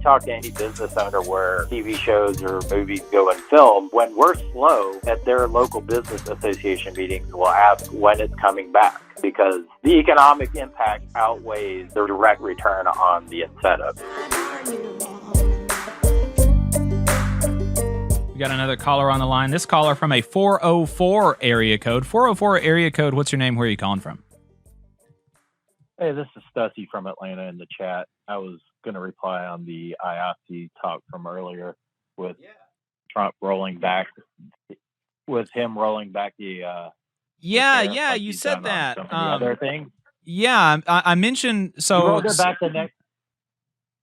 talk to any business owner where TV shows or movies go and film, when we're slow at their local business association meetings, we'll ask when it's coming back, because the economic impact outweighs the direct return on the incentive. We got another caller on the line. This caller from a 404 area code. 404 area code, what's your name? Where are you calling from? Hey, this is Stussy from Atlanta in the chat. I was going to reply on the IATSE talk from earlier with Trump rolling back, with him rolling back the you said that. Other things. Yeah, I mentioned so. Rolled it back the next.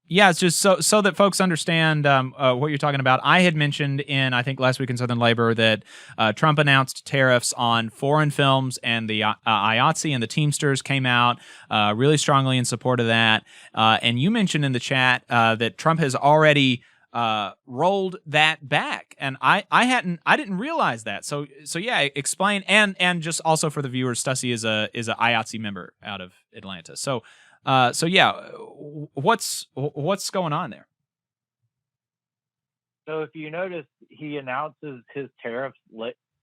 Yeah, it's just so that folks understand what you're talking about. I had mentioned in, I think, last week in Southern Labor that Trump announced tariffs on foreign films, and the IATSE and the Teamsters came out really strongly in support of that. And you mentioned in the chat that Trump has already rolled that back, and I didn't realize that. So yeah, explain, and just also for the viewers, Stussy is a IATSE member out of Atlanta. So yeah, what's going on there? So if you notice, he announces his tariffs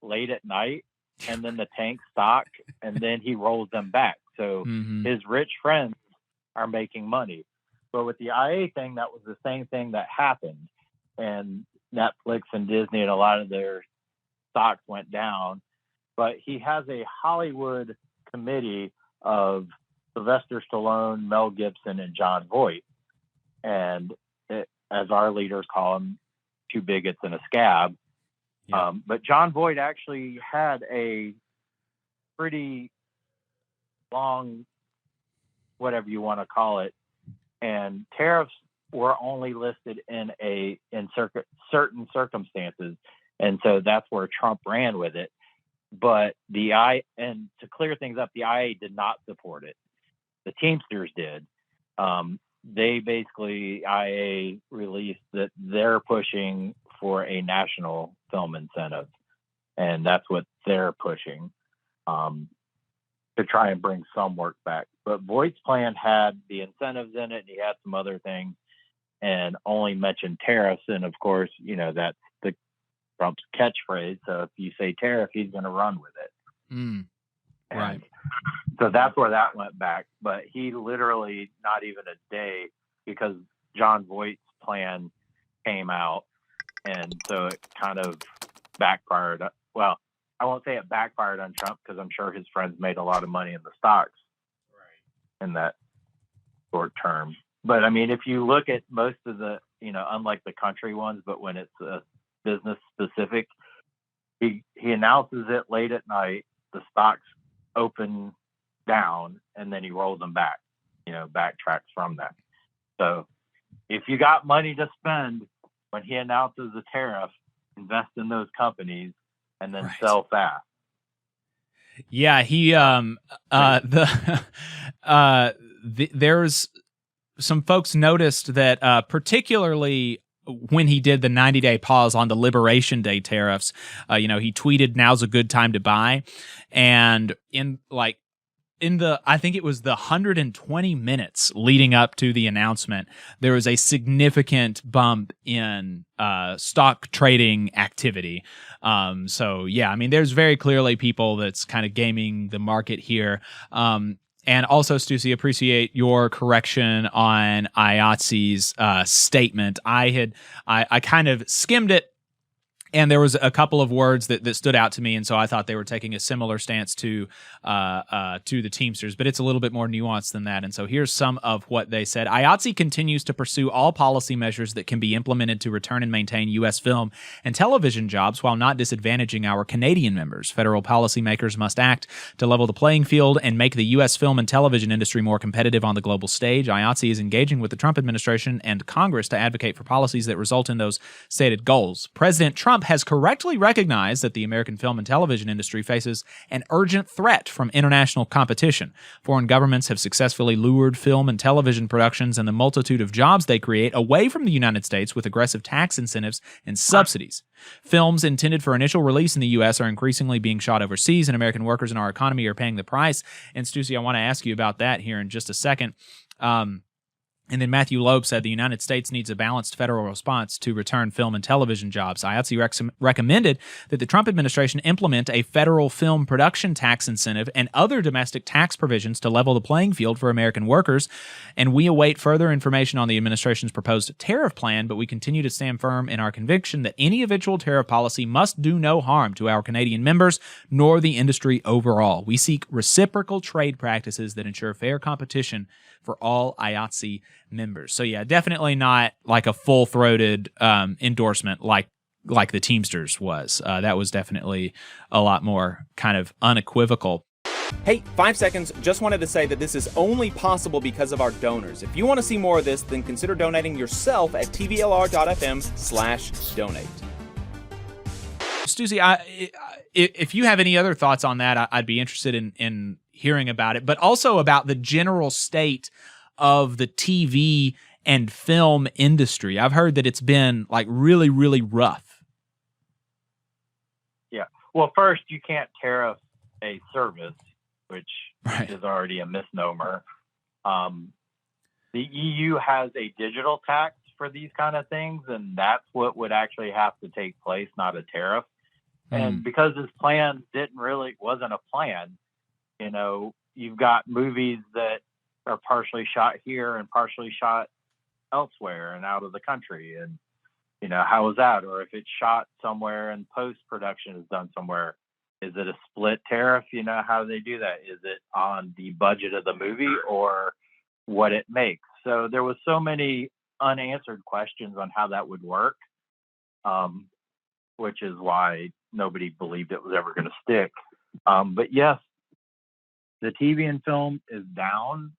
late at night, and then the tanks stock, and then he rolls them back. So his rich friends are making money. But with the IA thing, that was the same thing that happened, and Netflix and Disney and a lot of their stocks went down. But he has a Hollywood committee of Sylvester Stallone, Mel Gibson, and John Voight. And as our leaders call them, two bigots and a scab. Yeah. But John Voight actually had a pretty long, whatever you want to call it, and tariffs were only listed in certain circumstances. And so that's where Trump ran with it. But and to clear things up, the IA did not support it. The Teamsters did. They basically, IA released that they're pushing for a national film incentive, and that's what they're pushing to try and bring some work back. But Voight's plan had the incentives in it, and he had some other things, and only mentioned tariffs. And of course, that's the Trump's catchphrase. So if you say tariff, he's going to run with it. Right. So that's where that went back. But he literally, not even a day, because John Voight's plan came out. And so it kind of backfired. Well, I won't say it backfired on Trump, because I'm sure his friends made a lot of money in the stocks in that short term. But I mean, if you look at most of the, unlike the country ones, but when it's business specific, he announces it late at night, the stocks open down, and then he rolls them back, backtracks from that. So if you got money to spend when he announces a tariff, invest in those companies and then sell fast. Yeah, he there's some folks noticed that particularly when he did the 90-day pause on the Liberation Day tariffs, he tweeted, "Now's a good time to buy," and I think it was the 120 minutes leading up to the announcement, there was a significant bump in stock trading activity. So yeah, I mean, there's very clearly people that's kind of gaming the market here. And also, Stussy, appreciate your correction on IATSE's statement. I kind of skimmed it, and there was a couple of words that stood out to me, and so I thought they were taking a similar stance to the Teamsters, but it's a little bit more nuanced than that. And so here's some of what they said. IATSE continues to pursue all policy measures that can be implemented to return and maintain U.S. film and television jobs while not disadvantaging our Canadian members. Federal policymakers must act to level the playing field and make the U.S. film and television industry more competitive on the global stage. IATSE is engaging with the Trump administration and Congress to advocate for policies that result in those stated goals. President Trump has correctly recognized that the American film and television industry faces an urgent threat from international competition. Foreign governments have successfully lured film and television productions and the multitude of jobs they create away from the United States with aggressive tax incentives and subsidies. Films intended for initial release in the U.S. are increasingly being shot overseas, and American workers in our economy are paying the price. And Stussy, I want to ask you about that here in just a second. And then Matthew Loeb said the United States needs a balanced federal response to return film and television jobs. IATSE recommended that the Trump administration implement a federal film production tax incentive and other domestic tax provisions to level the playing field for American workers. And we await further information on the administration's proposed tariff plan, but we continue to stand firm in our conviction that any eventual tariff policy must do no harm to our Canadian members nor the industry overall. We seek reciprocal trade practices that ensure fair competition for all IATSE members. So yeah, definitely not like a full-throated endorsement like the Teamsters was. That was definitely a lot more kind of unequivocal. Hey, 5 seconds. Just wanted to say that this is only possible because of our donors. If you want to see more of this, then consider donating yourself at tvlr.fm/donate. Stussy, if you have any other thoughts on that, I'd be interested in hearing about it, but also about the general state of the TV and film industry. I've heard that it's been like really, really rough. Yeah. Well, first, you can't tariff a service, which is already a misnomer. The EU has a digital tax for these kind of things, and that's what would actually have to take place, not a tariff. And because this plan wasn't a plan, you know, you've got movies that are partially shot here and partially shot elsewhere and out of the country. And, you know, how is that? Or if it's shot somewhere and post-production is done somewhere, is it a split tariff? You know, how do they do that? Is it on the budget of the movie or what it makes? So there was so many unanswered questions on how that would work, which is why nobody believed it was ever going to stick. But yes, the TV and film is down.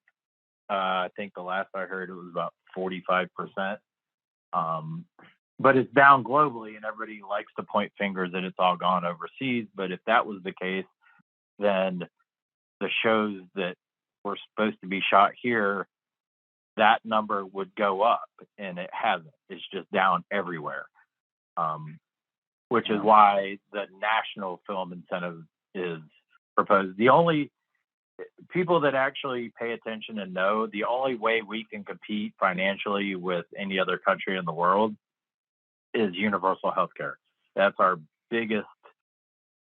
I think the last I heard it was about 45%. But it's down globally, and everybody likes to point fingers that it's all gone overseas. But if that was the case, then the shows that were supposed to be shot here, that number would go up, and it hasn't. It's just down everywhere, which is why the national film incentive is proposed. The only people that actually pay attention and know, the only way we can compete financially with any other country in the world is universal health care. That's our biggest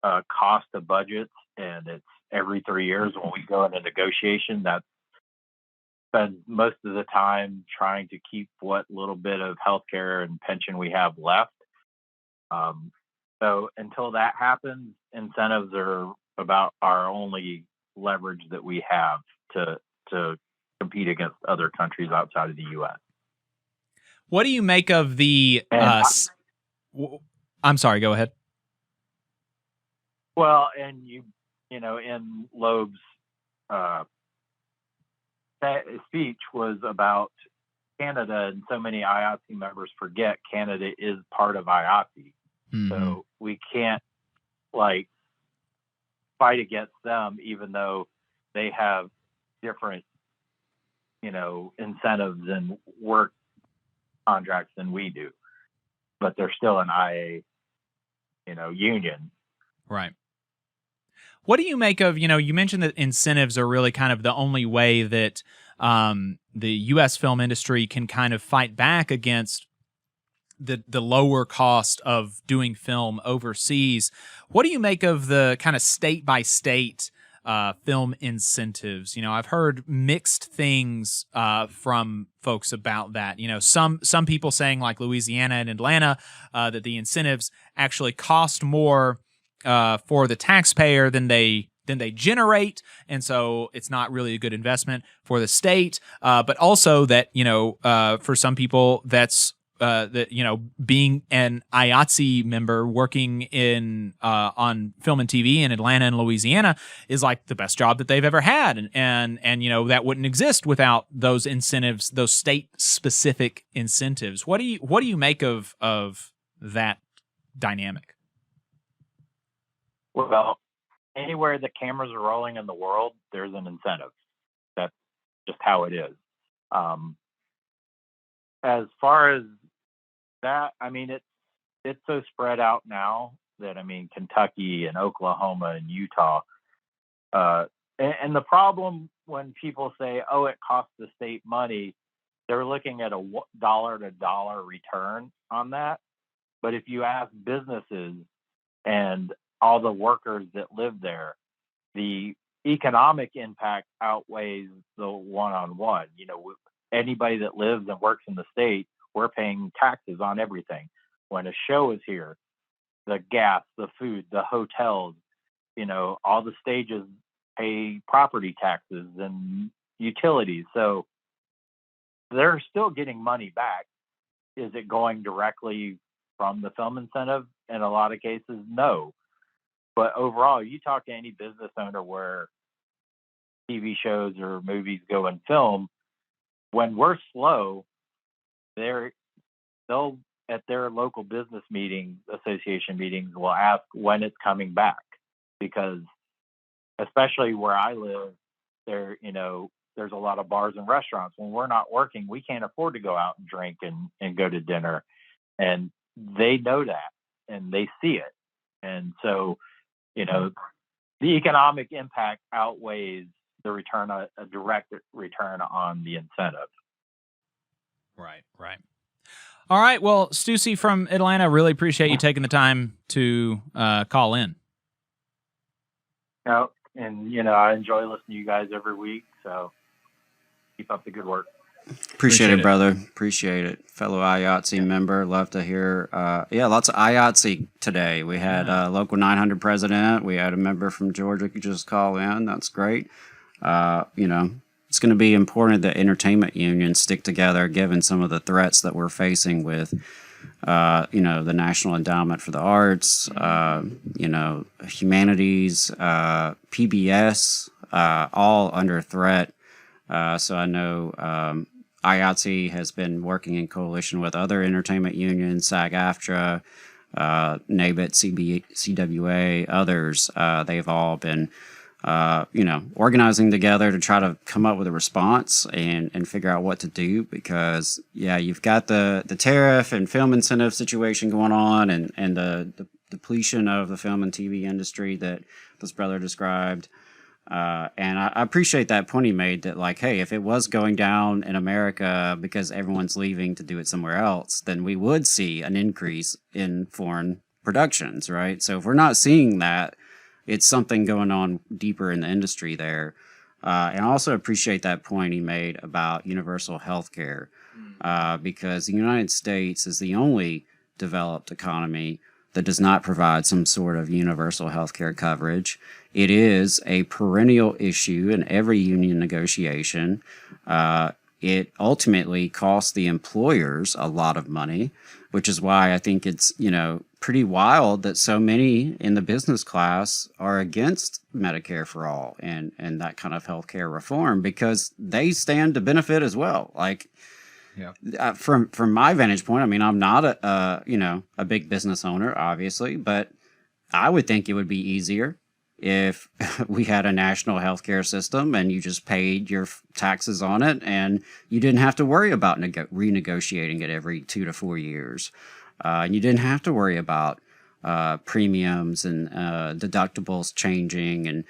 cost of budgets, and it's every 3 years when we go into negotiation. That spends most of the time trying to keep what little bit of health care and pension we have left. So until that happens, incentives are about our only leverage that we have to compete against other countries outside of the U.S. What do you make of the? I'm sorry. Go ahead. Well, and you know, in Loeb's speech was about Canada, and so many IATSE members forget Canada is part of IATSE. So we can't like fight against them, even though they have different, you know, incentives and work contracts than we do, but they're still an IA, you know, union. Right. What do you make of, you know, you mentioned that incentives are really kind of the only way that the U.S. film industry can kind of fight back against the lower cost of doing film overseas. What do you make of the kind of state by state film incentives? You know, I've heard mixed things from folks about that. You know, some people saying like Louisiana and Atlanta that the incentives actually cost more for the taxpayer than they generate, and so it's not really a good investment for the state. But also that, you know, for some people that's that, you know, being an IATSE member working in on film and TV in Atlanta and Louisiana is like the best job that they've ever had, and you know, that wouldn't exist without those incentives, those state specific incentives. What do you make of that dynamic? Well, anywhere the cameras are rolling in the world, there's an incentive. That's just how it is. As far as that, I mean, it's so spread out now that, I mean, Kentucky and Oklahoma and Utah. And the problem when people say, oh, it costs the state money, they're looking at a dollar to dollar return on that. But if you ask businesses and all the workers that live there, the economic impact outweighs the one-on-one. You know, anybody that lives and works in the state, we're paying taxes on everything. When a show is here, the gas, the food, the hotels, you know, all the stages pay property taxes and utilities. So they're still getting money back. Is it going directly from the film incentive? In a lot of cases, no. But overall, you talk to any business owner where TV shows or movies go and film, when we're slow, they'll at their local business meetings, association meetings, will ask when it's coming back, because especially where I live, there, you know, there's a lot of bars and restaurants. When we're not working, we can't afford to go out and drink and go to dinner, and they know that and they see it, and so, you know, the economic impact outweighs the return, a direct return on the incentive. Right. All right. Well, Stussy from Atlanta, really appreciate you taking the time to call in. And, you know, I enjoy listening to you guys every week, so keep up the good work. Appreciate it, brother. Appreciate it. Fellow IATSE member. Love to hear. Lots of IATSE today. We had local 900 president. We had a member from Georgia who just call in. That's great. You know, it's going to be important that entertainment unions stick together, given some of the threats that we're facing with, you know, the National Endowment for the Arts, you know, humanities, PBS, all under threat. So I know IATSE has been working in coalition with other entertainment unions, SAG-AFTRA, NABIT, CWA, others. They've all been, you know, organizing together to try to come up with a response and figure out what to do, because, yeah, you've got the tariff and film incentive situation going on, and the depletion of the film and TV industry that this brother described. And I appreciate that point he made, that, like, hey, if it was going down in America because everyone's leaving to do it somewhere else, then we would see an increase in foreign productions, right? So if we're not seeing that, it's something going on deeper in the industry there. And I also appreciate that point he made about universal health care, because the United States is the only developed economy that does not provide some sort of universal health care coverage. It is a perennial issue in every union negotiation. It ultimately costs the employers a lot of money, which is why I think it's, you know, pretty wild that so many in the business class are against Medicare for all and that kind of healthcare reform, because they stand to benefit as well. Like, from my vantage point, I mean, I'm not a big business owner, obviously, but I would think it would be easier if we had a national healthcare system and you just paid your taxes on it and you didn't have to worry about renegotiating it every 2 to 4 years. And you didn't have to worry about premiums and deductibles changing and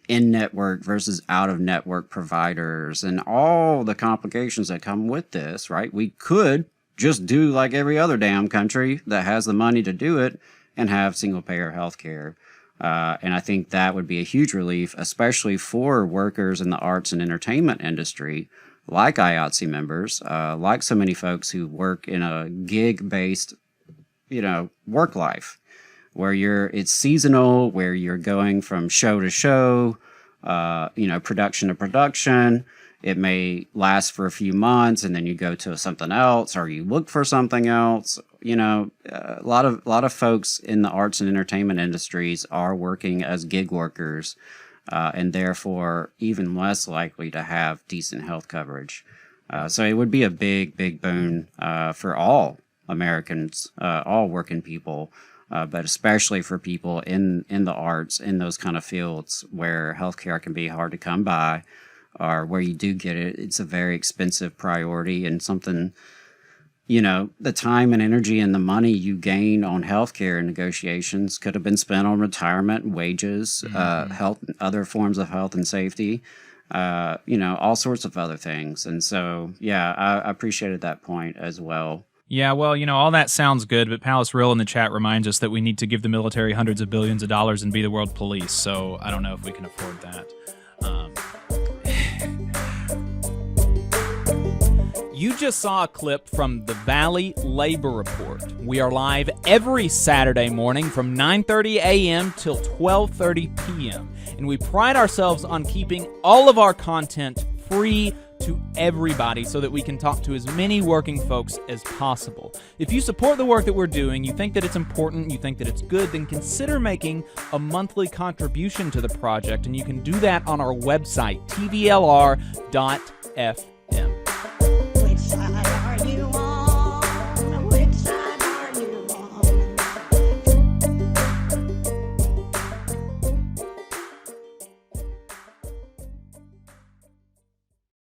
in-network versus out-of-network providers and all the complications that come with this, right? We could just do like every other damn country that has the money to do it and have single-payer health care. And I think that would be a huge relief, especially for workers in the arts and entertainment industry, like IATSE members, like so many folks who work in a gig-based, you know, work life, where it's seasonal, where you're going from show to show, you know, production to production. It may last for a few months and then you go to something else, or you look for something else. You know, a lot of folks in the arts and entertainment industries are working as gig workers, and therefore even less likely to have decent health coverage. So it would be a big boon for all Americans, all working people, but especially for people in the arts, in those kind of fields where healthcare can be hard to come by, or where you do get it, it's a very expensive priority, and something, you know, the time and energy and the money you gain on healthcare negotiations could have been spent on retirement, wages, health, other forms of health and safety. all sorts of other things. And so, yeah, I appreciated that point as well. Yeah, well, all that sounds good, but Palace Real in the chat reminds us that we need to give the military hundreds of billions of dollars and be the world police, so I don't know if we can afford that. You just saw a clip from the Valley Labor Report. We are live every Saturday morning from 9:30 a.m. till 12:30 p.m., and we pride ourselves on keeping all of our content free to everybody so that we can talk to as many working folks as possible. If you support the work that we're doing, you think that it's important, you think that it's good, then consider making a monthly contribution to the project, and you can do that on our website, tvlr.fm.